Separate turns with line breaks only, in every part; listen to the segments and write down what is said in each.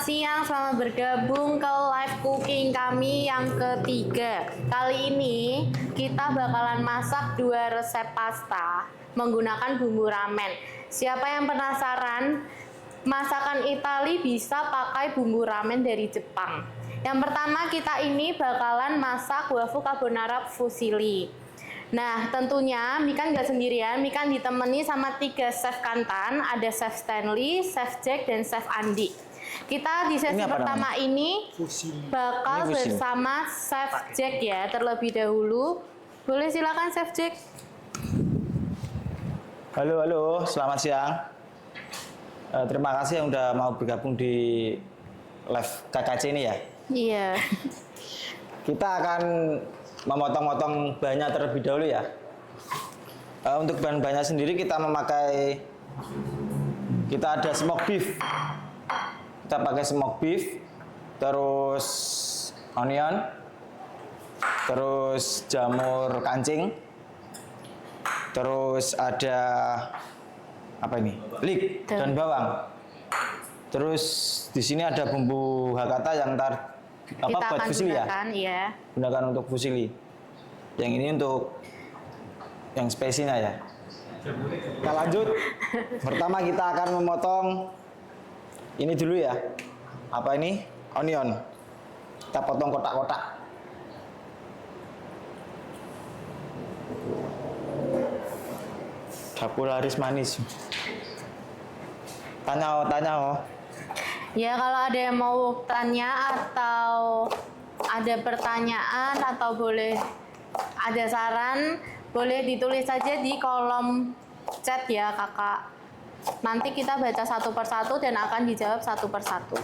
siang, selamat bergabung ke live cooking kami yang ketiga. Kali ini kita bakalan masak 2 resep pasta menggunakan bumbu ramen. Siapa yang penasaran? Masakan Itali bisa pakai bumbu ramen dari Jepang. Yang pertama kita ini bakalan masak waffle carbonara fusilli. Nah, tentunya Mikan nggak sendirian, Mikan ditemani sama 3 chef Kantan, ada Chef Stanley, Chef Jack, dan Chef Andi. Kita di sesi pertama ini bakal bersama Chef Jack ya, terlebih dahulu. Boleh silakan Chef Jack.
Halo, selamat siang. Terima kasih yang udah mau bergabung di live KKC ini ya.
Iya.
Kita akan memotong-motong bahannya terlebih dahulu ya. Untuk bahan-bahannya sendiri kita ada smoke beef. Kita pakai smoke beef, terus onion, terus jamur kancing, terus ada apa ini? Leek dan bawang. Terus di sini ada bumbu Hakata yang buat fusilli ya?
Iya.
Gunakan untuk fusilli. Yang ini untuk yang spesinya ya. Kita lanjut. Pertama kita akan memotong ini dulu ya. Apa ini? Onion. Kita potong kotak-kotak. Dapur laris manis. Tanya.
Ya, kalau ada yang mau tanya atau ada pertanyaan atau boleh ada saran, boleh ditulis saja di kolom chat ya kakak. Nanti kita baca satu persatu dan akan dijawab satu persatu.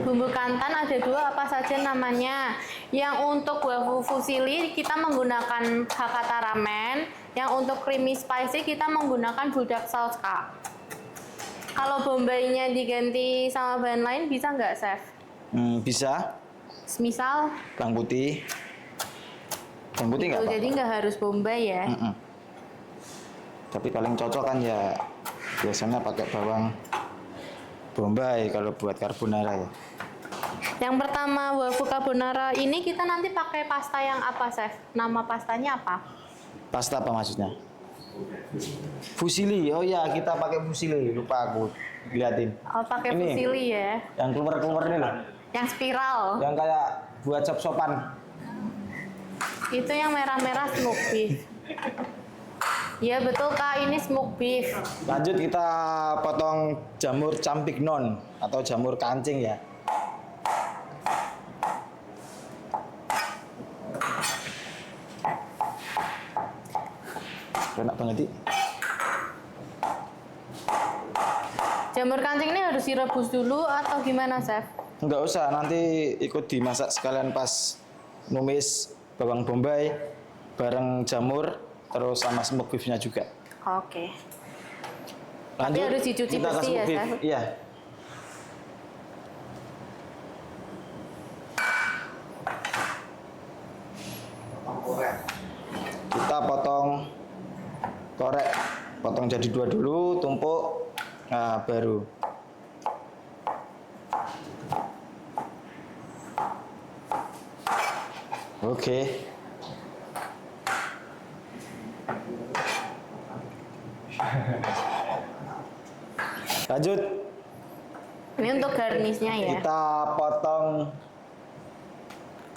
Bumbu kantan ada 2, apa saja namanya? Yang untuk waffle fusilli kita menggunakan Hakata ramen. Yang untuk creamy spicy kita menggunakan budak sauce kak. Kalau bombaynya diganti sama bahan lain bisa nggak chef?
Bisa.
Misal?
Bawang putih. Bawang putih nggak apa-apa.
Jadi nggak harus bombay ya?
Tapi paling cocok kan ya biasanya pakai bawang bombay kalau buat carbonara ya.
Yang pertama waffle carbonara ini kita nanti pakai pasta yang apa chef? Nama pastanya apa?
Pasta apa maksudnya? Fusilli. Oh ya, kita pakai fusilli. Lupa aku liatin.
Oh, pakai fusilli ya.
Yang keluar ini loh.
Yang spiral.
Yang kayak buat sop-sopan.
Itu yang merah-merah smoke beef. Iya betul kak, ini smoke beef.
Lanjut kita potong jamur campignon atau jamur kancing ya. Enak banget sih.
Jamur kancing ini harus direbus dulu atau gimana chef?
Enggak usah, nanti ikut dimasak sekalian pas numis bawang bombay bareng jamur terus sama smoke beefnya juga.
Oke.
Lanjut.
Tapi harus dicuci bersih ya chef?
Iya. Kita potong korek, potong jadi 2 dulu, tumpuk, nah baru. Oke. Lanjut.
Ini untuk garnishnya ya?
Kita potong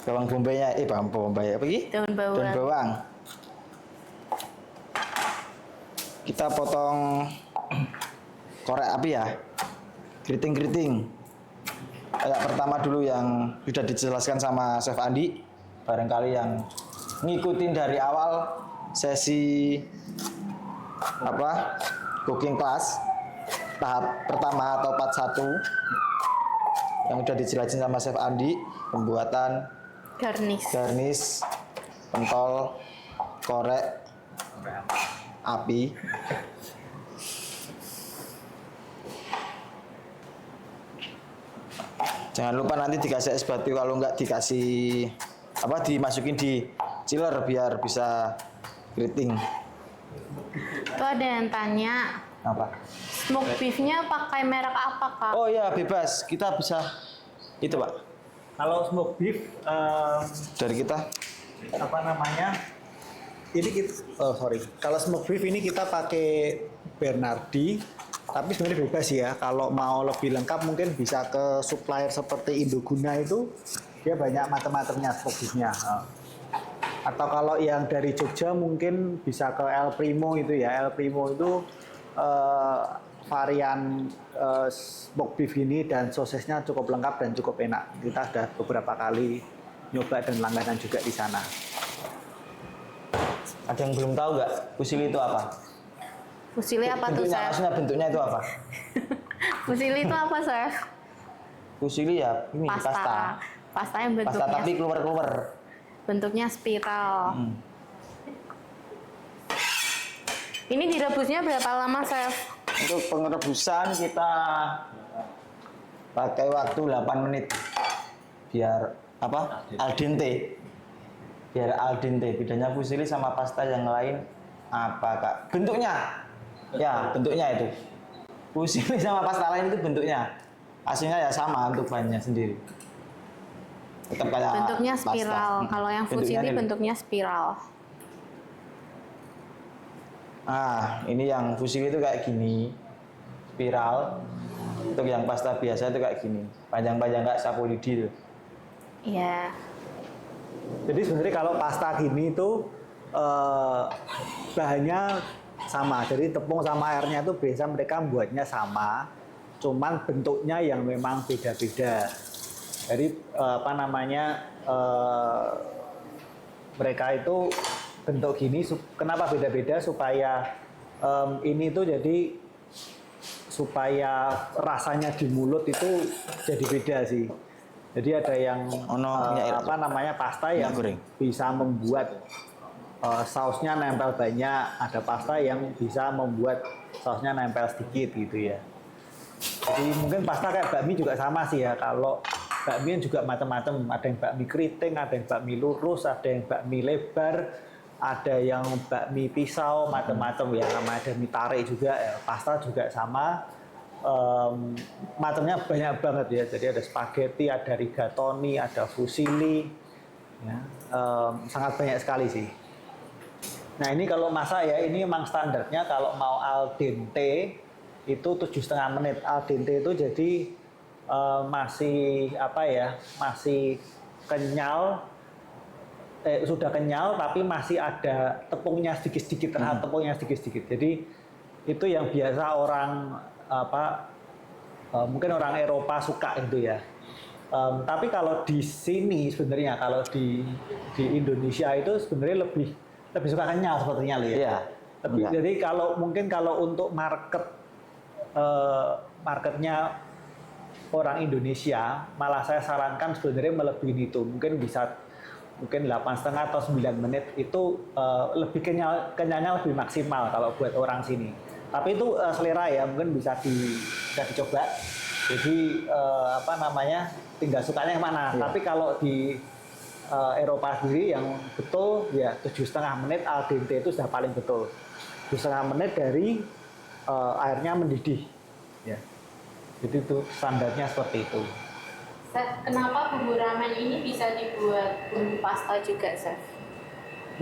bawang bombaynya, bawang bombay apa ini?
Daun bawang.
Daun bawang. Kita potong korek api ya, keriting. Kayak pertama dulu yang sudah dijelaskan sama Chef Andi, barangkali yang ngikutin dari awal sesi cooking class tahap pertama atau part 1 yang sudah dijelasin sama Chef Andi, pembuatan garnish, pentol, korek api. Jangan lupa nanti dikasih es batu, kalau nggak dikasih dimasukin di chiller biar bisa keriting.
Itu ada yang tanya,
Apa?
Smoke beefnya pakai merek apa kak?
Oh iya, bebas. Kita bisa itu, Pak.
Kalau smoke beef
Dari kita.
apa namanya? Ini kita, oh sorry. Kalau smoke beef ini kita pakai Bernardi, tapi sebenarnya bebas ya. Kalau mau lebih lengkap mungkin bisa ke supplier seperti Indoguna itu, dia banyak macam-macamnya smoke beefnya. Atau kalau yang dari Jogja mungkin bisa ke El Primo itu ya. El Primo itu varian smoke beef ini dan sosisnya cukup lengkap dan cukup enak. Kita sudah beberapa kali nyoba dan langganan juga di sana.
Ada yang belum tahu nggak? Fusili itu apa?
Fusili apa tuh,
Bentuknya,
Chef?
maksudnya bentuknya itu apa?
Fusili itu apa, Chef?
Fusili ya, ini pasta.
Pasta yang
Pasta
bentuknya
tapi keluar-keluar.
bentuknya spiral. Ini direbusnya berapa lama, Chef?
Untuk pengerebusan kita pakai waktu 8 menit. Biar apa? Al dente. Biar al dente. Bedanya fusili sama pasta yang lain apa, Kak? Bentuknya. Ya, bentuknya itu. Fusili sama pasta lain itu bentuknya. Hasilnya ya sama untuk bahannya sendiri. Tetap kayak
Bentuknya
pasta.
spiral. Kalau yang
Bentuknya
fusili
ini.
bentuknya spiral.
Nah, ini yang fusili itu kayak gini. Spiral. Untuk yang pasta biasa itu kayak gini. Panjang-panjang kayak sapu lidi tuh.
Iya.
Jadi sebenarnya kalau pasta gini itu bahannya sama. Jadi tepung sama airnya itu biasa mereka buatnya sama, cuman bentuknya yang memang beda-beda. Jadi apa namanya mereka itu bentuk gini. Kenapa beda-beda? Supaya ini tuh jadi supaya rasanya di mulut itu jadi beda sih. Jadi ada yang apa namanya pasta yang bisa membuat sausnya nempel banyak, ada pasta yang bisa membuat sausnya nempel sedikit gitu ya. Jadi mungkin pasta kayak bakmi juga sama sih ya. Kalau bakmi juga macam-macam, ada yang bakmi keriting, ada yang bakmi lurus, ada yang bakmi lebar, ada yang bakmi pisau, macam-macam ya. Sama ada mie tarik juga, ya. Pasta juga sama. Macamnya banyak banget ya. Jadi ada spaghetti, ada rigatoni, ada fusilli, ya. Sangat banyak sekali sih. Nah ini kalau masak ya, ini memang standarnya kalau mau al dente itu 7,5 menit. Al dente itu jadi masih apa ya, masih kenyal, sudah kenyal tapi masih ada tepungnya sedikit-sedikit, terhadap tepungnya sedikit-sedikit. Jadi itu yang biasa orang apa mungkin orang Eropa suka itu ya. Tapi kalau di sini sebenarnya kalau di Indonesia itu sebenarnya lebih suka kenyal sepertinya loh ya.
Iya.
Jadi kalau mungkin kalau untuk marketnya orang Indonesia, malah saya sarankan sebenarnya melebihi itu. Mungkin bisa 8,5 atau 9 menit itu lebih kenyalnya lebih maksimal kalau buat orang sini. Tapi itu selera ya, mungkin bisa dicoba. Jadi apa namanya, tinggal sukanya yang mana.
Iya.
Tapi kalau di Eropa sendiri yang betul ya 7,5 menit al dente itu sudah paling betul. 7,5 menit dari airnya mendidih. Ya. Jadi itu standarnya seperti itu.
Chef, kenapa bumbu ramen ini bisa dibuat bumbu pasta juga, Chef?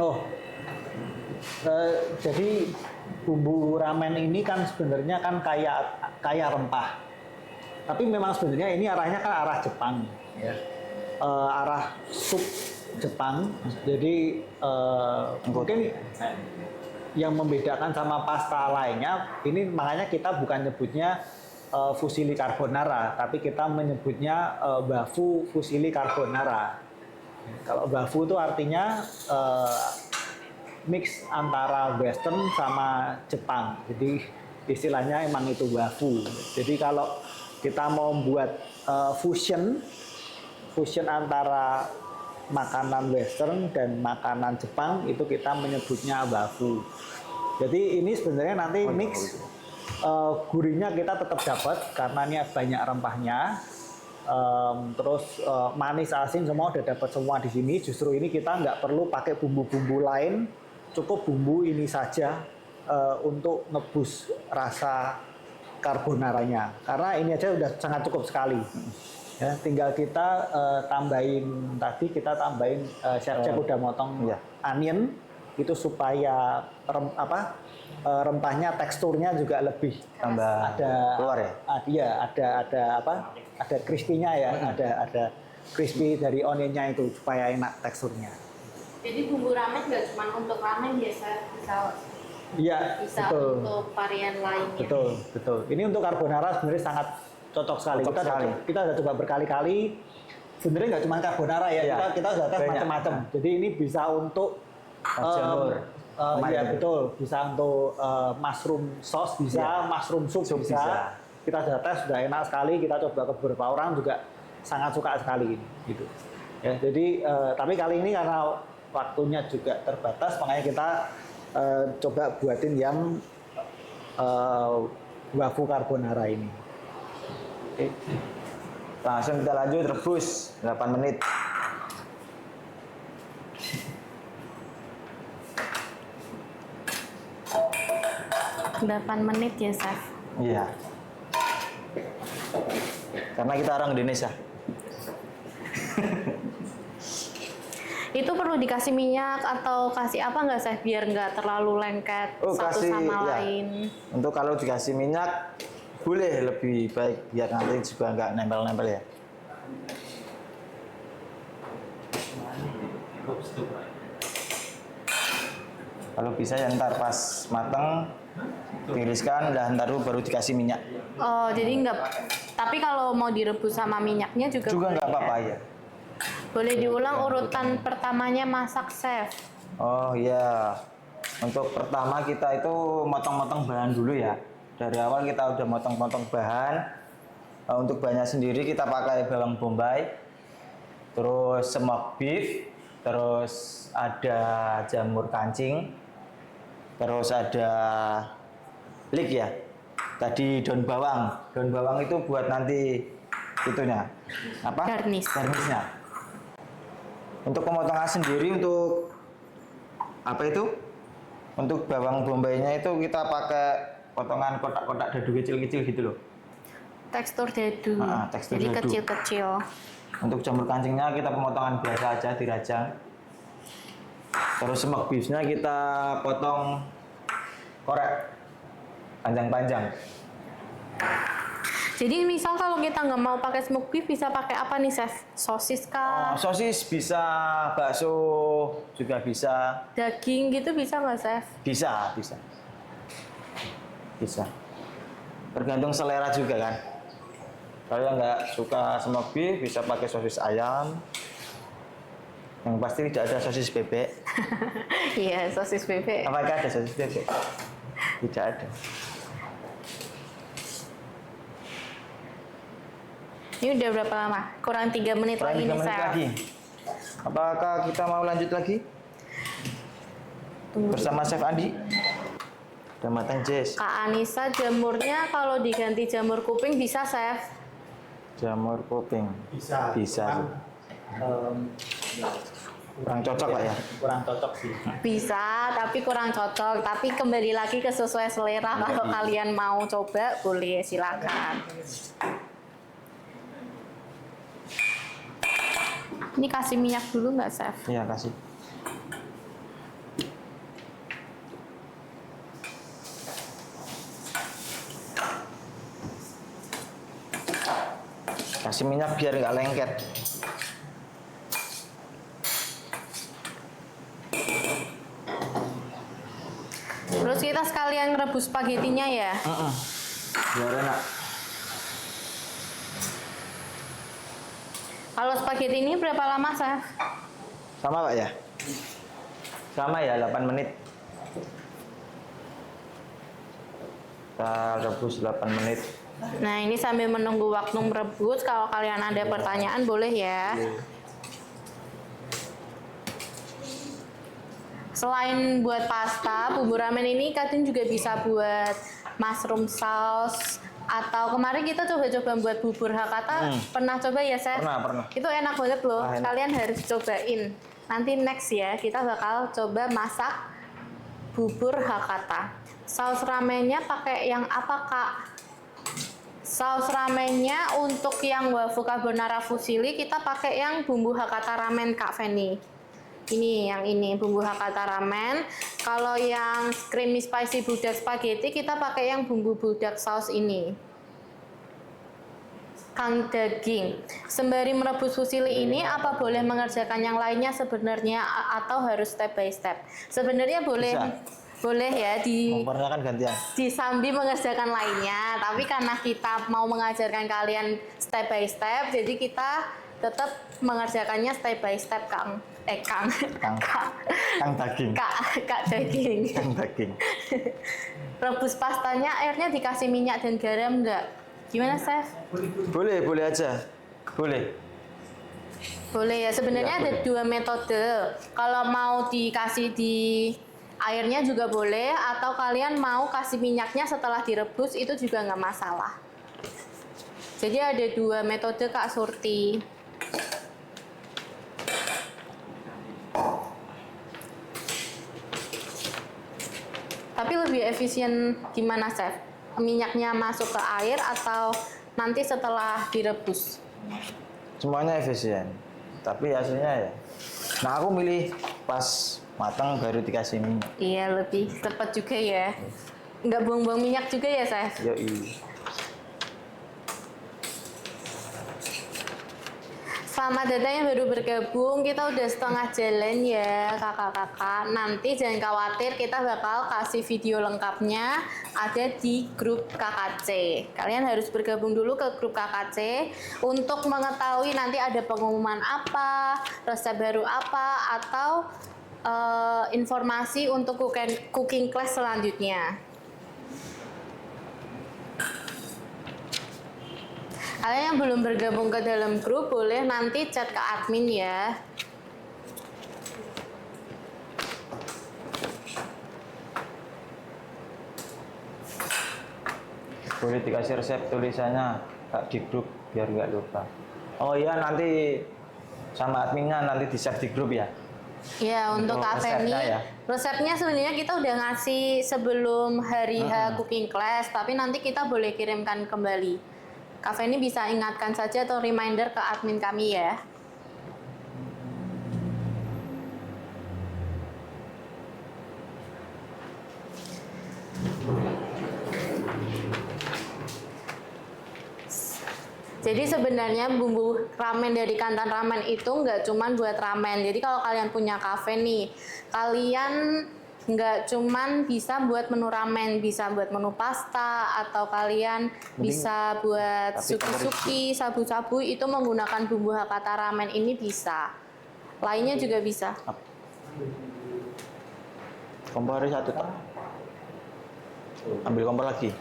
Oh, jadi bumbu ramen ini kan sebenarnya kan kaya rempah. Tapi memang sebenarnya ini arahnya kan arah Jepang, ya. Arah sup Jepang. Jadi mungkin yang membedakan sama pasta lainnya, ini makanya kita bukan nyebutnya fusilli carbonara, tapi kita menyebutnya bafu fusilli carbonara. Kalau bafu itu artinya mix antara Western sama Jepang. Jadi istilahnya emang itu bafu. Jadi kalau kita mau buat fusion antara makanan Western dan makanan Jepang, itu kita menyebutnya bafu. Jadi ini sebenarnya nanti mix gurihnya kita tetap dapat karena ini banyak rempahnya. Terus manis asin semua udah dapat semua di sini. Justru ini kita nggak perlu pakai bumbu-bumbu lain, cukup bumbu ini saja untuk ngebus rasa carbonaranya. Karena ini aja udah sangat cukup sekali. Ya, tinggal kita tambahin tadi chef udah motong
Iya.
onion itu supaya rempahnya teksturnya juga lebih
Tambah keluar ya?
Iya, ada crispy-nya ya, ada crispy dari onionnya itu supaya enak teksturnya.
Jadi bumbu ramen nggak cuma untuk ramen ya,
Iya,
bisa
betul.
untuk varian lainnya.
Betul. Ini untuk carbonara sebenarnya sangat cocok sekali.
Cocok sekali.
Kita udah coba berkali-kali. Sebenarnya nggak cuma carbonara ya,
Iya.
kita sudah tes
Banyak.
macam-macam. Jadi ini bisa untuk
jamur.
iya betul, bisa untuk mushroom sauce bisa,
Iya.
mushroom soup
Soup
bisa.
bisa.
Kita sudah tes, sudah enak sekali. Kita coba ke beberapa orang juga sangat suka sekali ini, gitu. Ya, jadi tapi kali ini karena waktunya juga terbatas, makanya kita coba buatin yang wafu carbonara ini.
Oke. Langsung kita lanjut rebus 8 menit.
8 menit ya, Chef.
Iya. Karena kita orang Indonesia.
Itu perlu dikasih minyak atau kasih apa nggak, Chef, biar nggak terlalu lengket satu
kasih
sama
ya.
lain?
Untuk kalau dikasih minyak boleh, lebih baik biar nanti juga nggak nempel-nempel ya. Kalau bisa ya ntar pas mateng tiriskan, ntar baru dikasih minyak.
Oh, jadi nggak. Tapi kalau mau direbus sama minyaknya juga boleh
Nggak apa-apa
ya?
ya.
Boleh diulang urutan pertamanya masak, Chef.
Oh iya. Untuk pertama kita itu motong-motong bahan dulu ya. Dari awal kita udah motong-motong bahan. Untuk bahannya sendiri kita pakai bawang bombay, terus smoked beef, terus ada jamur kancing, terus ada leek ya. Tadi daun bawang. Daun bawang itu buat nanti itunya apa? Garnisnya. Untuk pemotongan sendiri untuk apa itu? Untuk bawang bombaynya itu kita pakai potongan kotak-kotak dadu kecil-kecil gitu loh.
Tekstur dadu.
Tekstur
Jadi
dadu.
kecil-kecil.
Untuk jamur kancingnya kita pemotongan biasa aja, dirajang. Terus smoked beefnya kita potong korek panjang-panjang.
Jadi misal kalau kita nggak mau pakai smoked beef, bisa pakai apa nih, Chef? Sosis kah?
Sosis bisa, bakso juga bisa.
Daging gitu bisa nggak, Chef?
Bisa. Tergantung selera juga kan. Kalau yang nggak suka smoked beef bisa pakai sosis ayam. Yang pasti tidak ada sosis bebek.
Iya, sosis bebek.
Apakah ada sosis bebek? Tidak ada.
Ini udah berapa lama? Kurang 3 menit
Kurang
lagi
3
nih,
menit
Chef.
lagi. Apakah kita mau lanjut lagi? Bersama Chef Andi. Udah matang, Jess.
Kak Anissa, jamurnya kalau diganti jamur kuping bisa, Chef?
Jamur kuping.
Bisa.
Bisa. Kurang cocok lah ya.
Kurang cocok sih.
Bisa, tapi kurang cocok. Tapi kembali lagi ke sesuai selera. Kalau kalian mau coba, boleh silakan. Ini kasih minyak dulu nggak, Chef?
Iya, kasih. Kasih minyak biar nggak lengket.
Terus kita sekalian rebus spaghettinya ya.
Biar enak.
Kalau spaghetti ini berapa lama, Chef?
Sama Pak ya? Sama ya, 8 menit. Kita rebus 8 menit.
Nah, ini sambil menunggu waktu merebus, kalau kalian ada pertanyaan boleh ya. Selain buat pasta, bumbu ramen ini kadang juga bisa buat mushroom sauce, atau kemarin kita coba-coba buat bubur Hakata. Pernah coba ya, Chef?
Pernah.
Itu enak banget loh.
Enak.
Kalian harus cobain. Nanti next ya, kita bakal coba masak bubur Hakata. Saus ramennya pakai yang apa, Kak? Saus ramennya untuk yang waffle carbonara fusilli kita pakai yang bumbu Hakata ramen, Kak Feni. Ini yang ini bumbu Hakata ramen. Kalau yang creamy spicy budak spaghetti kita pakai yang bumbu budak saus ini. Kang daging. Sembari merebus fusilli ini, apa boleh mengerjakan yang lainnya sebenarnya atau harus step by step? Sebenarnya boleh,
Bisa.
boleh ya
Kompornya kan gantian.
disambi mengerjakan lainnya. Tapi karena kita mau mengajarkan kalian step by step, jadi kita tetap mengerjakannya step by step, Kang. Kang.
Kang daging.
Kak daging.
Kang daging.
Rebus pastanya, airnya dikasih minyak dan garam enggak? Gimana, Chef?
Boleh aja. Boleh.
Boleh ya, sebenarnya
Ya,
ada
boleh.
dua metode. Kalau mau dikasih di airnya juga boleh, atau kalian mau kasih minyaknya setelah direbus itu juga nggak masalah. Jadi ada dua metode, Kak Surti. Tapi lebih efisien gimana, Chef? Minyaknya masuk ke air atau nanti setelah direbus?
Semuanya efisien. Tapi hasilnya ya. Nah, aku milih pas matang baru dikasih minyak.
Iya, lebih cepat juga ya. Nggak buang-buang minyak juga ya, Chef?
Yoi.
Selamat datang yang baru bergabung. Kita udah setengah jalan ya, kakak-kakak. Nanti jangan khawatir, kita bakal kasih video lengkapnya ada di grup KKC. Kalian harus bergabung dulu ke grup KKC untuk mengetahui nanti ada pengumuman apa, resep baru apa, atau informasi untuk cooking class selanjutnya. Kalian yang belum bergabung ke dalam grup boleh nanti chat ke admin ya.
Boleh dikasih resep tulisannya Kak di grup biar nggak lupa. Oh iya, nanti sama adminnya nanti di-share di grup ya.
Ya, untuk Kak Feni,
resepnya ya.
resepnya sebenarnya kita udah ngasih sebelum hari H cooking class, tapi nanti kita boleh kirimkan kembali. Kak Feni bisa ingatkan saja atau reminder ke admin kami ya. Jadi sebenarnya bumbu ramen dari Kantan Ramen itu nggak cuman buat ramen. Jadi kalau kalian punya kafe nih, kalian nggak cuman bisa buat menu ramen, bisa buat menu pasta, atau kalian bisa buat
tapi
suki-suki, sabu-sabu itu menggunakan bumbu Hakata Ramen ini bisa. Lainnya juga bisa.
Kompornya satu tak. Ambil kompor lagi.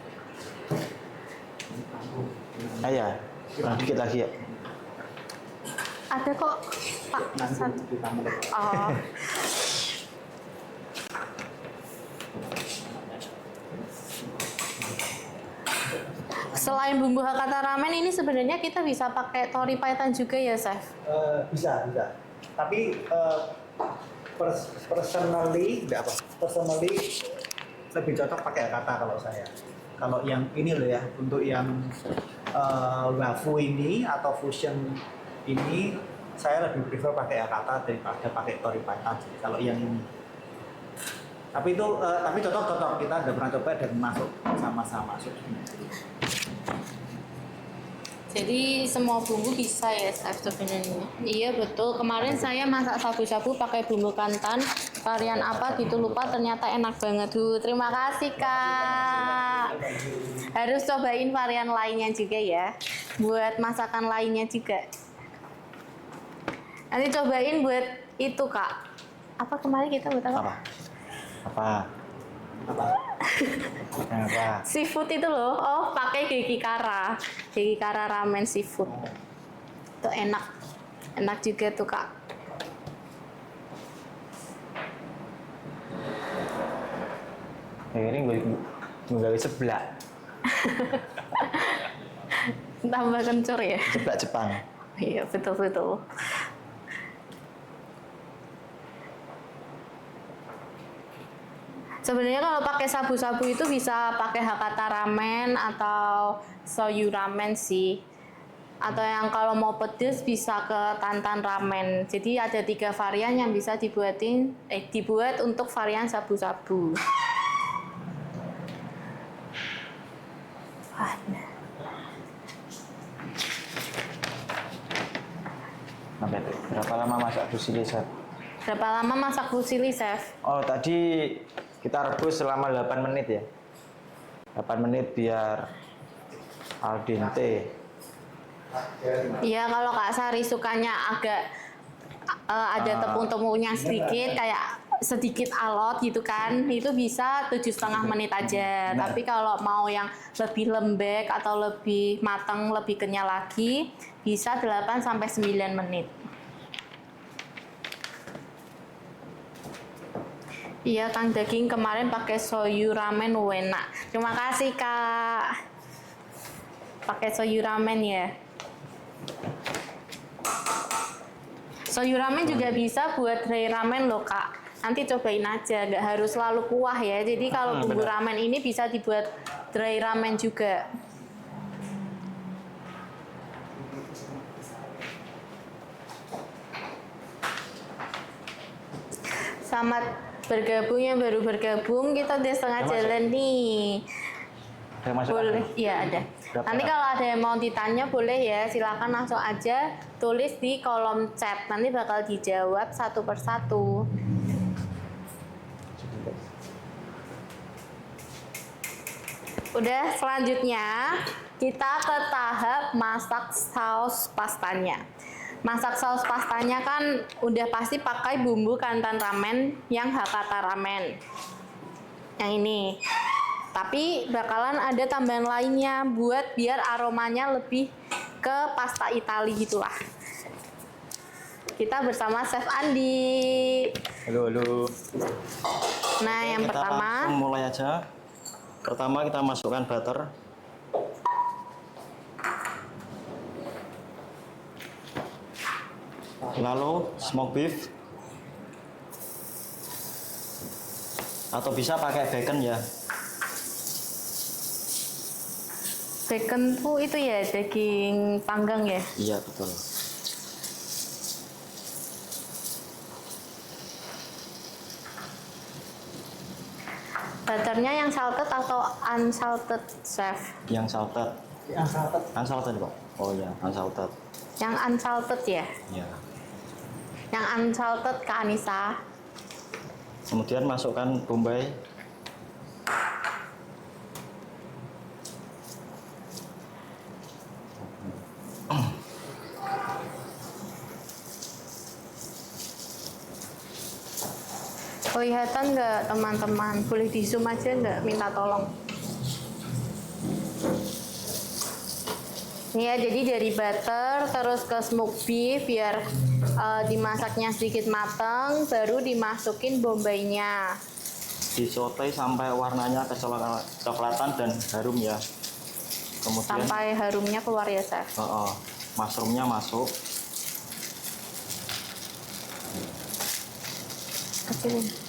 Ya, dikit lagi ya.
Ada kok, Pak. Satu. Oh. Selain bumbu Hakata Ramen ini sebenarnya kita bisa pakai tori paitan juga ya, Chef?
Bisa. Tapi personally, enggak apa. Personally lebih cocok pakai kata kalau saya. Kalau yang ini loh ya, untuk yang wafu ini atau fusion ini, saya lebih prefer pakai kata daripada pakai tori python. Kalau yang ini. Tapi itu tapi cocok. Kita udah pernah coba dan masuk sama-sama masuk.
Jadi semua bumbu bisa ya, Chef sebenarnya. Iya betul. Kemarin saya masak sabu-sabu pakai bumbu kantan. Varian apa gitu lupa, ternyata enak banget. Terima kasih, Kak. Harus cobain varian lainnya juga ya. Buat masakan lainnya juga. Nanti cobain buat itu, Kak. Apa kemarin kita buat apa?
Apa?
Seafood itu loh. Oh, pakai Geki Kara ramen seafood. Itu enak. Enak juga tuh, Kak.
Ini gue gawe seblak.
Tambah kencur ya.
Seblak Jepang.
Iya, betul. Sebenarnya kalau pakai sabu-sabu itu bisa pakai Hakata ramen atau soyu ramen sih. Atau yang kalau mau pedes bisa ke Tantan ramen. Jadi ada 3 varian yang bisa dibuat untuk varian sabu-sabu.
Berapa lama masak fusilli, Chef?
Berapa lama masak fusilli, Chef?
Oh, tadi kita rebus selama 8 menit ya. 8 menit biar al dente.
Iya, kalau Kak Sari sukanya agak ada tepung-tepungnya sedikit, kayak sedikit alot gitu kan, itu bisa 7,5 menit aja.
Nah.
Tapi kalau mau yang lebih lembek atau lebih matang, lebih kenyal lagi, bisa 8-9 menit. Iya, Kang Daging kemarin pakai soyu ramen enak. Terima kasih, Kak. Pakai soyu ramen ya. Soyu ramen juga bisa buat dry ramen loh, Kak. Nanti cobain aja, nggak harus selalu kuah ya. Jadi kalau bumbu ramen ini bisa dibuat dry ramen juga. Selamat bergabung yang baru bergabung, kita udah setengah jalan nih.
Udah masuk
Boleh,
akal?
iya ada.
Berapa?
Nanti kalau ada yang mau ditanya boleh ya, silakan langsung aja tulis di kolom chat. Nanti bakal dijawab satu persatu. Udah, selanjutnya kita ke tahap masak saus pastanya. Masak saus pastanya kan udah pasti pakai bumbu Kantan ramen yang Hakata ramen. Yang ini. Tapi bakalan ada tambahan lainnya buat biar aromanya lebih ke pasta Itali gitulah. Kita bersama Chef Andi.
Halo, halo.
Nah, yang
Kita
pertama,
langsung mulai aja. Pertama kita masukkan butter. Lalu smoke beef. Atau bisa pakai bacon ya.
bacon tuh itu ya daging panggang ya.
Iya, betul.
Butternya yang salted atau unsalted, Chef?
Yang salted.
Unsalted.
Unsalted, Pak. Oh iya, unsalted.
Yang unsalted ya?
Iya.
Yang unsalted Kak Anissa.
Kemudian masukkan bombay.
Kelihatan nggak teman-teman? Boleh di zoom aja nggak? Minta tolong. Ya, jadi dari butter terus ke smoke beef biar dimasaknya sedikit matang, baru dimasukin bombaynya.
Disote sampai warnanya kecoklatan dan harum ya. Kemudian
Sampai harumnya keluar ya, Chef.
mushroomnya masuk.
Kecilin.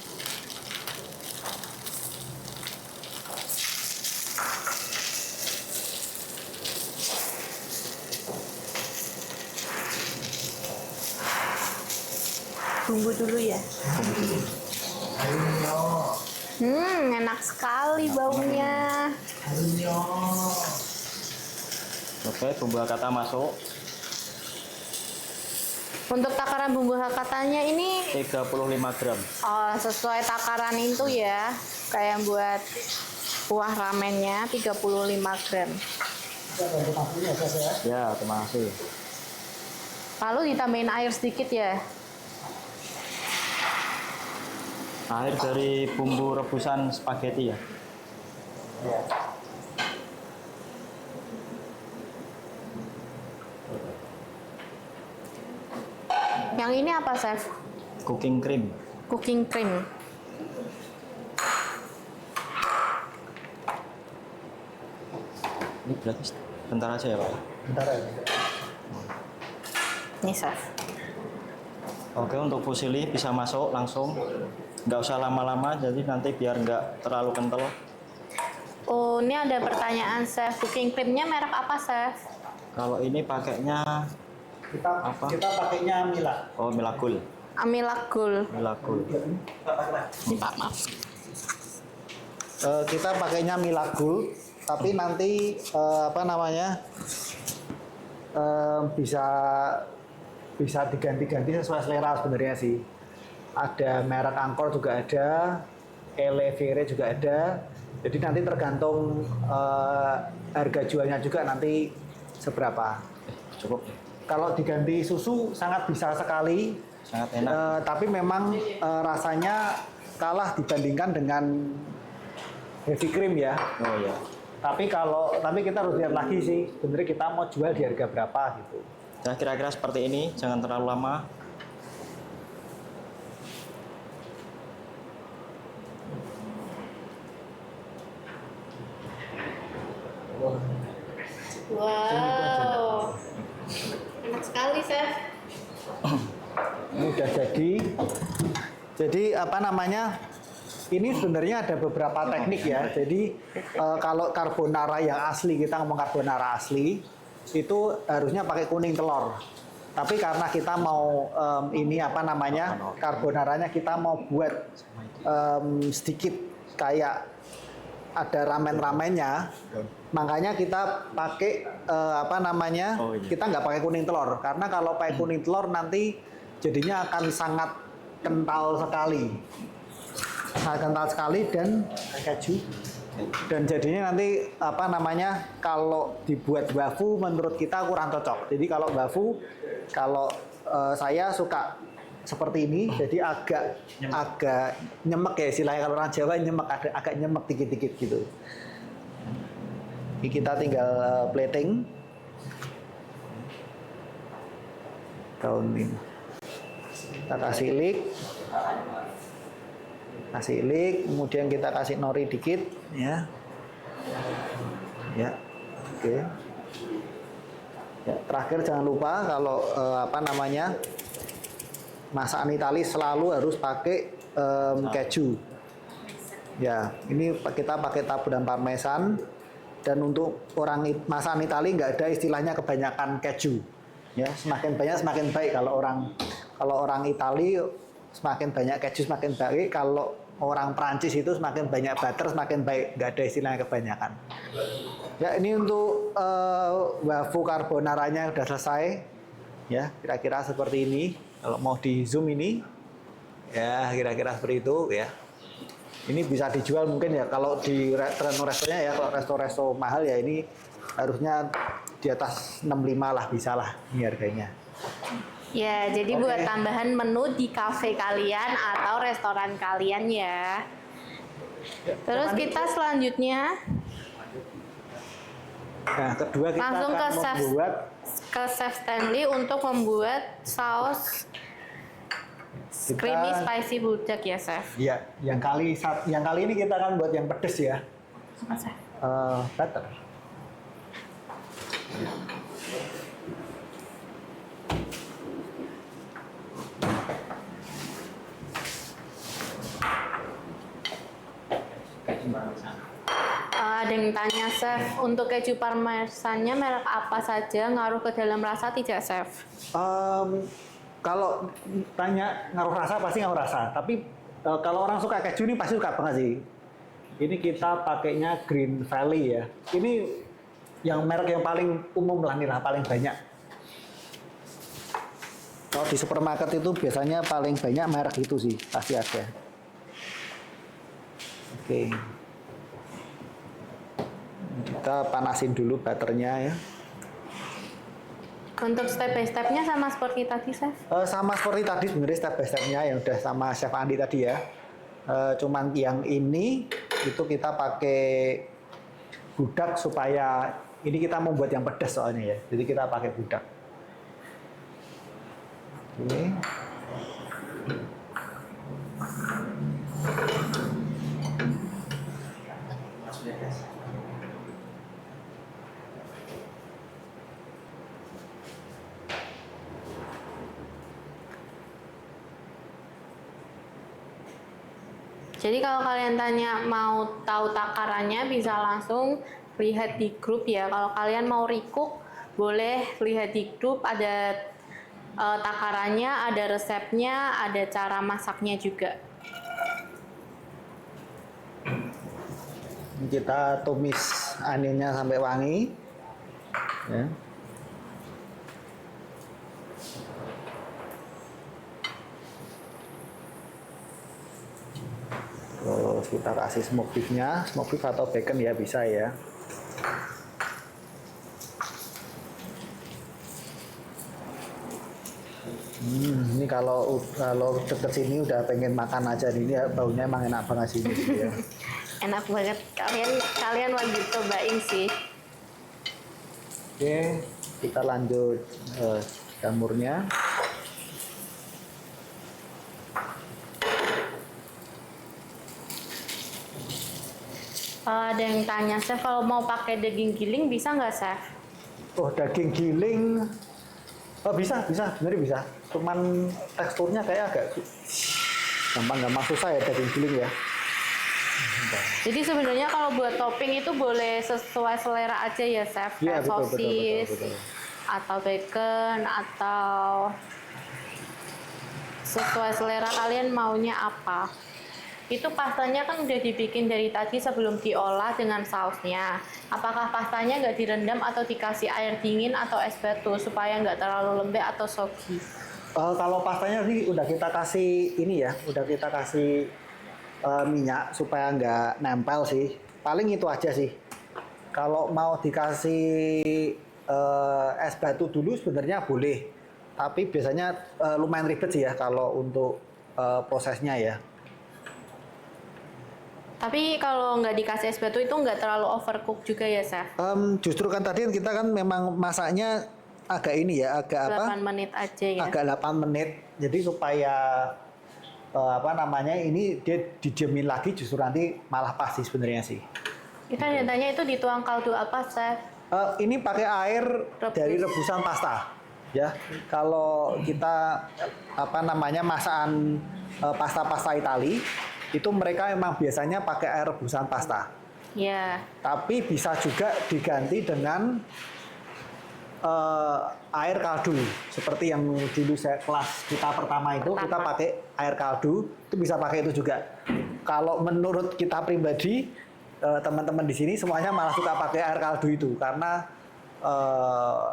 Bumbu dulu ya. Enak sekali baunya.
Oke, bumbu Hakata masuk.
Untuk takaran bumbu Hakatanya ini
35 gram.
sesuai takaran itu ya. Kayak buat kuah ramennya 35 gram.
Ya, terima kasih.
Lalu ditambahin air sedikit ya.
Air dari bumbu rebusan spaghetti ya.
Yang ini apa, Chef?
Cooking cream.
Cooking cream.
Ini berarti bentar aja ya, Pak.
Bentar ya.
Ini, Chef.
Oke, untuk fusilli bisa masuk langsung. nggak usah lama-lama, jadi nanti biar nggak terlalu kental.
Oh, ini ada pertanyaan chef. Cooking creamnya merek apa chef?
Kalau ini pakainya Apa?
Kita pakainya Mila.
oh Milagul.
Amilagul.
Milagul.
Ini Pak, maaf.
Kita pakainya Milagul, tapi nanti bisa diganti-ganti sesuai selera sebenarnya sih. Ada merek Angkor juga ada, Elevere juga ada. Jadi nanti tergantung harga jualnya juga nanti seberapa.
Cukup.
Kalau diganti susu sangat bisa sekali,
Sangat enak.
tapi memang rasanya kalah dibandingkan dengan heavy cream ya.
Oh ya.
Tapi kita harus lihat lagi sih, sebenarnya kita mau jual di harga berapa gitu.
Nah, kira-kira seperti ini, jangan terlalu lama.
Wow. Enak sekali chef.
Ini udah jadi. Jadi apa namanya? Ini sebenarnya ada beberapa teknik ya. Jadi kalau carbonara yang asli, kita ngomong carbonara asli, itu harusnya pakai kuning telur. Tapi karena kita mau carbonaranya kita mau buat sedikit kayak ada ramen-ramennya, makanya kita pakai kita nggak pakai kuning telur. Karena kalau pakai kuning telur nanti jadinya akan sangat kental sekali. Dan keju, dan jadinya nanti kalau dibuat wafu menurut kita kurang cocok. Jadi kalau wafu, saya suka seperti ini, jadi agak nyemek ya istilahnya, kalau orang Jawa nyemek, agak nyemek dikit-dikit gitu. Ini kita tinggal plating daun ini, kita kasih ilik, kemudian kita kasih nori dikit, ya, oke. Ya, terakhir jangan lupa kalau masakan Itali selalu harus pakai keju. Ya, ini kita pakai taburan parmesan, dan untuk masakan Itali nggak ada istilahnya kebanyakan keju. Ya, semakin banyak semakin baik. Kalau orang Itali semakin banyak keju semakin baik. Kalau orang Prancis itu semakin banyak butter semakin baik, nggak ada istilahnya kebanyakan. Ya, ini untuk wafu carbonaranya udah selesai. Ya, kira-kira seperti ini. Kalau mau di zoom ini, ya kira-kira seperti itu ya. Ini bisa dijual mungkin ya kalau di restorannya ya, kalau resto mahal ya ini harusnya di atas 65 lah, bisa lah ini harganya.
Ya, jadi buat tambahan menu di kafe kalian atau restoran kalian ya. Terus kita selanjutnya
kedua kita
langsung
akan membuat
ke Chef Stanley untuk membuat saus creamy spicy bulldog ya, Chef.
Iya, yang kali ini kita akan buat yang pedes ya.
Apa, Chef?
Butter.
Ada yang tanya, Chef, untuk keju parmesannya merek apa saja, ngaruh ke dalam rasa tidak, Chef?
Kalau tanya ngaruh rasa, pasti ngaruh rasa. Tapi kalau orang suka keju ini pasti suka banget sih. Ini kita pakainya Green Valley ya. Ini yang merek yang paling umum lah nih lah, paling banyak. Kalau di supermarket itu biasanya paling banyak merek itu sih, pasti ada. Oke. Kita panasin dulu butternya ya.
Untuk step by stepnya sama seperti tadi, Chef?
Sama seperti tadi sebenarnya step by stepnya yang udah sama Chef Andi tadi ya. Cuman yang ini itu kita pakai budak supaya ini kita mau buat yang pedas soalnya ya. Jadi kita pakai budak. Oke.
Jadi kalau kalian tanya mau tahu takarannya bisa langsung lihat di grup ya. Kalau kalian mau recook boleh lihat di grup, ada takarannya, ada resepnya, ada cara masaknya juga.
Kita tumis aninnya sampai wangi. Ya. Terus kita kasih smoke beef-nya, smoke beef atau bacon ya bisa ya. Ini kalau deket sini udah pengen makan aja nih, ini ya, baunya emang enak banget sini gitu ya.
Enak banget, kalian wajib cobain sih.
Oke, kita lanjut jamurnya.
Ada yang tanya, Chef kalau mau pakai daging giling bisa nggak, Chef?
Oh, daging giling. Oh, bisa, sebenarnya bisa. Cuman teksturnya kayak agak gampang susah ya daging giling ya.
Jadi sebenarnya kalau buat topping itu boleh sesuai selera aja ya, Chef?
Iya,
Kayak
betul,
sosis,
betul.
atau bacon, atau sesuai selera kalian maunya apa. Itu pastanya kan udah dibikin dari tadi sebelum diolah dengan sausnya. Apakah pastanya nggak direndam atau dikasih air dingin atau es batu supaya nggak terlalu lembek atau soggy?
Kalau pastanya sih udah kita kasih ini ya, udah kita kasih minyak supaya nggak nempel sih. Paling itu aja sih. Kalau mau dikasih es batu dulu sebenarnya boleh, tapi biasanya lumayan ribet sih ya kalau untuk prosesnya ya.
Tapi kalau nggak dikasih es batu itu nggak terlalu overcook juga ya, Chef?
Justru kan tadi kita kan memang masaknya agak ini ya, agak
8 menit aja ya?
Agak 8 menit. Jadi supaya ini dia dijamin lagi justru nanti malah pas sih sebenarnya sih.
Kita nyatanya itu dituang kaldu apa, Chef?
Ini pakai air dari rebusan pasta. Ya, kalau kita masakan pasta-pasta Itali itu mereka emang biasanya pakai air rebusan pasta.
Ya.
Tapi bisa juga diganti dengan air kaldu. Seperti yang dulu kelas kita pertama itu kita pakai air kaldu, itu bisa pakai itu juga. Kalau menurut kita pribadi, teman-teman di sini semuanya malah suka pakai air kaldu itu karena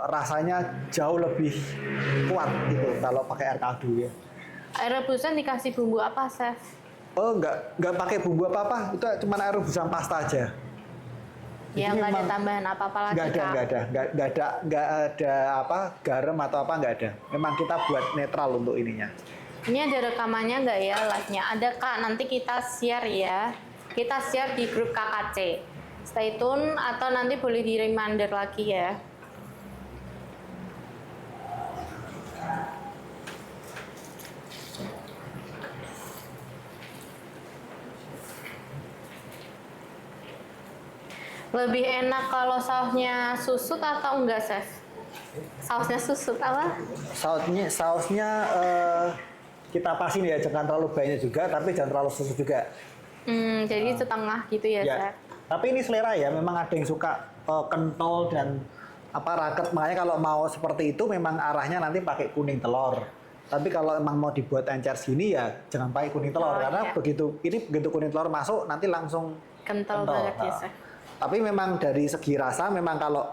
rasanya jauh lebih kuat gitu kalau pakai air kaldu ya.
Air rebusan dikasih bumbu apa, Chef?
Oh, nggak pakai bumbu apa-apa, itu cuma air rebusan pasta aja.
Ya, nggak ada tambahan apa-apa lagi,
nggak ada garam atau apa, nggak ada. Memang kita buat netral untuk ininya.
Ini ada rekamannya nggak ya, live-nya? Ada, Kak, nanti kita share ya. Kita share di grup KKC. Stay tune atau nanti boleh di reminder lagi ya. Lebih enak kalau sausnya susut atau enggak, Chef? Sausnya susut apa?
Sausnya kita pasin ya, jangan terlalu banyak juga, tapi jangan terlalu susut juga.
Jadi setengah gitu ya, Chef?
Tapi ini selera ya, memang ada yang suka kental dan raket. Makanya kalau mau seperti itu memang arahnya nanti pakai kuning telur. Tapi kalau emang mau dibuat encer sini ya jangan pakai kuning telur karena begitu kuning telur masuk nanti langsung
kental banget ya, Chef.
Tapi memang dari segi rasa memang kalau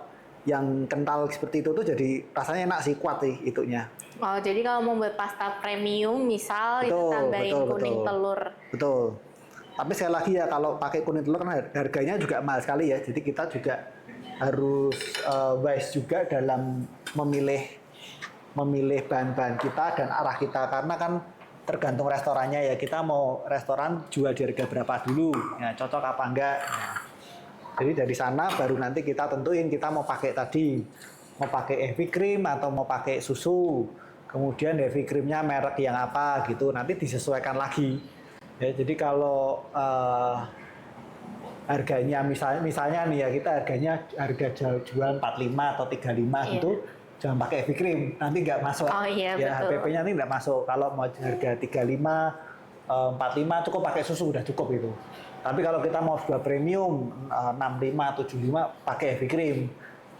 yang kental seperti itu tuh jadi rasanya enak sih, kuat sih itunya.
Oh, jadi kalau mau buat pasta premium misal itu tambahin kuning telur.
Betul. Tapi sekali lagi ya kalau pakai kuning telur kan harganya juga mahal sekali ya. Jadi kita juga harus wise juga dalam memilih bahan-bahan kita dan arah kita karena kan tergantung restorannya ya. Kita mau restoran jual di harga berapa dulu, ya cocok apa enggak. Nah, jadi dari sana baru nanti kita tentuin kita mau pakai heavy cream atau mau pakai susu. Kemudian heavy creamnya merek yang apa gitu, nanti disesuaikan lagi. Ya, jadi kalau harganya misalnya nih ya kita harga jual 45 atau 35 gitu, jangan pakai heavy cream, nanti nggak masuk.
Oh iya,
ya,
betul.
HPP-nya nanti nggak masuk. Kalau mau harga 35 45 cukup pakai susu udah cukup itu. Tapi kalau kita mau sudah premium 65, 75 pakai heavy cream.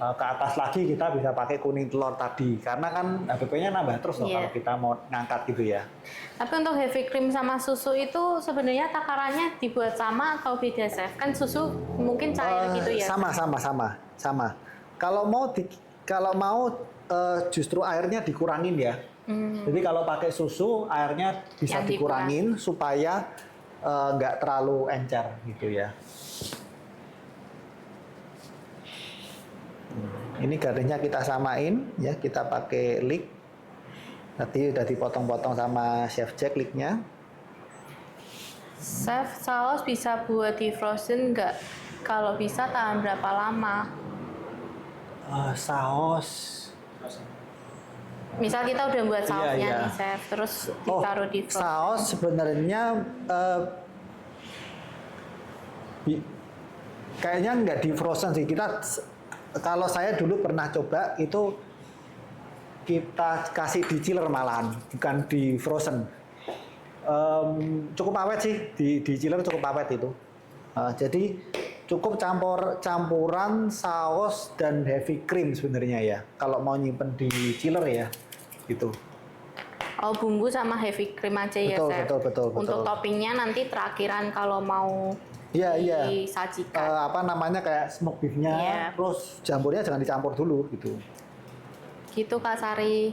Ke atas lagi kita bisa pakai kuning telur tadi karena kan HPP-nya nambah terus loh
Iya.
kalau kita mau ngangkat gitu ya.
Tapi untuk heavy cream sama susu itu sebenarnya takarannya dibuat sama atau beda, Chef? Kan susu mungkin cair gitu ya?
Sama. Kalau mau justru airnya dikurangin ya. Jadi kalau pakai susu airnya bisa
Yang
dikurangin supaya nggak terlalu encer gitu ya. Ini garingnya kita samain ya, kita pakai lick. Tadi udah dipotong-potong sama Chef Jack licknya.
Chef, saus bisa buat di frozen nggak? Kalau bisa tahan berapa lama?
Saus.
Misal kita udah buat sausnya
Iya.
nih, Chef, terus ditaruh di frozen.
Saus sebenarnya kayaknya nggak di frozen sih. Kalau saya dulu pernah coba itu kita kasih di chiller malahan, bukan di frozen. Cukup awet sih di chiller cukup awet itu. Jadi cukup campuran saus dan heavy cream sebenarnya ya. Kalau mau nyimpen di chiller ya, gitu.
Oh, bumbu sama heavy cream aja ya,
Betul,
Chef?
betul.
Untuk toppingnya nanti terakhiran kalau mau
Iya.
disajikan.
Apa namanya kayak smoke beef-nya,
Iya.
terus jamurnya jangan dicampur dulu gitu.
Gitu, Kak Sari.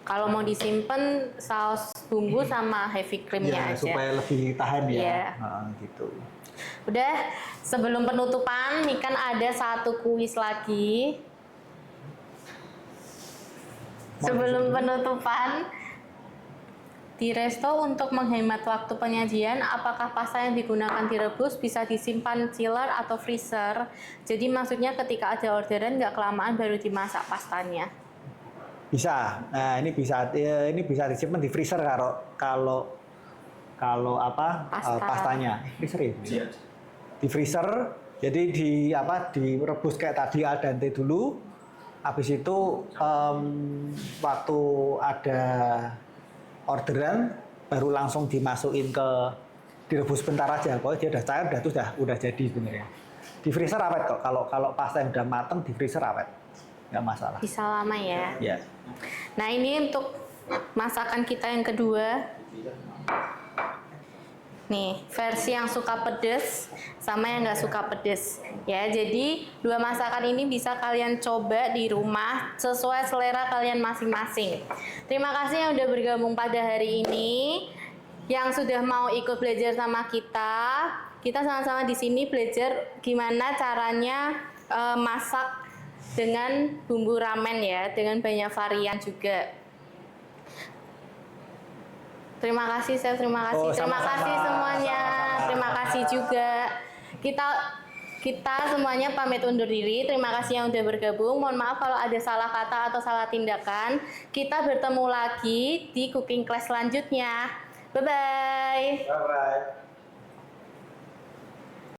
Kalau mau disimpan saus bumbu sama heavy creamnya aja.
supaya lebih tahan ya.
Iya.
Gitu.
Udah, sebelum penutupan, nih kan ada satu kuis lagi. Sebelum penutupan, di resto untuk menghemat waktu penyajian, apakah pasta yang digunakan direbus bisa disimpan chiller atau freezer? Jadi maksudnya ketika ada orderan nggak kelamaan baru dimasak pastanya.
Bisa. Nah, ini bisa disimpan di freezer kalau pastanya. Freezer ya?
Iya.
Di freezer. Jadi direbus kayak tadi al dente dulu. Habis itu waktu ada orderan baru langsung dimasukin direbus bentar aja. Pokoknya dia udah cair udah jadi sebenarnya. Di freezer awet kok. Kalau pasta yang udah mateng di freezer awet. Nggak masalah.
Bisa lama ya.
Ya.
Nah, ini untuk masakan kita yang kedua. Nih, versi yang suka pedes sama yang nggak suka pedes. Ya, jadi dua masakan ini bisa kalian coba di rumah sesuai selera kalian masing-masing. Terima kasih yang udah bergabung pada hari ini. Yang sudah mau ikut belajar sama kita. Kita sama-sama di sini belajar gimana caranya masak dengan bumbu ramen ya, dengan banyak varian juga. Terima kasih, Chef. Terima kasih. Terima kasih semuanya. Terima kasih juga. Kita semuanya pamit undur diri. Terima kasih yang udah bergabung. Mohon maaf kalau ada salah kata atau salah tindakan. Kita bertemu lagi di cooking class selanjutnya. Bye-bye.
Bye-bye.